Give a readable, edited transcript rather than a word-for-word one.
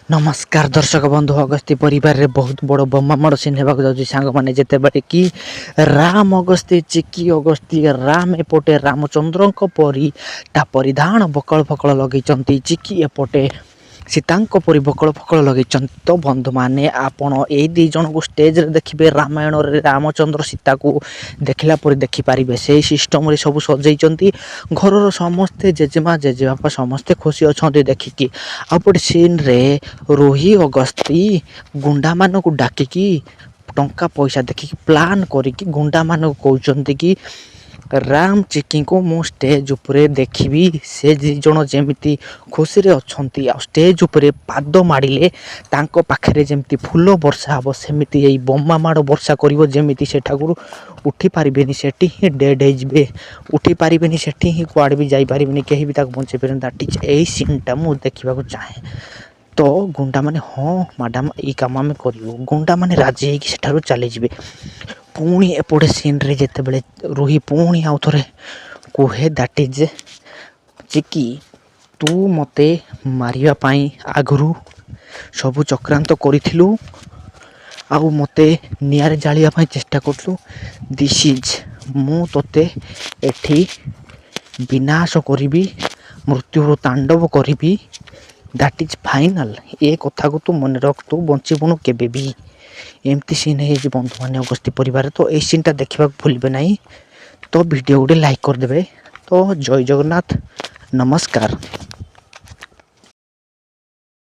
नमस्कार दर्शक बंधु अगस्ती परिवार रे बहुत बड़ बोमामड़ सीन हेबाक जाउछि सांग माने जेतेबेले कि राम अगस्ती चिकी अगस्ती राम एपटे रामचंद्रଙ୍କ परी ता परिधान बकल फकल लगैचंती चिकी एपटे सीतांक परी बकल फकल लगैचंती। तो बंधु माने आपण ए दी जन को स्टेज रे देखिबे रामायण रे रामचंद्र सीता को देखला परी देखि पारिबे से सिस्टम रे सब सजैचंती। घरर समस्ते जेजेमा जेजेबापा समस्ते खुशी अछंती देखिकी। आपटे सीन रे रोही अगस्ती गुंडा मान को डाकिकी टंका पैसा देखिकी प्लान करिकी गुंडा मान को कहउचंती कि राम चिकी को मु स्टेज उपरे देखिबी से दी जण जेमिति खुशी रे अछंती आ स्टेज उपरे पाद माडिले तांको पाखरे जेमिति फूल वर्षा हबो सेमिति एई बोम्मा माड वर्षा करिवो जेमिति से ठाकुर उठी पारिबेनी सेठी ही डेड हेजबे उठी पारिबेनी सेठी ही क्वाड भी जाई पारिबेनी केही भी ताक बंचे पेरन दैट इज एई सीन टा मु देखिबा को चाहे। तो गुंडा माने हाँ मैडम ये काम आम करूँ गुंडा माने राजी होगी सेठारु चली जिवे। पुणी एपटे सीन रे जेतेबेले रोही पुणी आउ थरे कुहे दैट इज चिकी तू मते मारिया पाई आगरू सबु चक्रांत करिथिलु आउ मते नियारे जालिया पाई चेष्टा करथलु दिस इज मु तोते एठी विनाश करिबी मृत्यु तांडव करिबी दैट इज फाइनल। ए कथा को तू मन रख तू बंचीबुनु केबे भी एमती सीन है बंधु माने अगस्ती परिवार। तो ए सीन टा देखा भूलबे नहीं। तो वीडियो गोटे लाइक कर देबे। तो जय जगन्नाथ नमस्कार।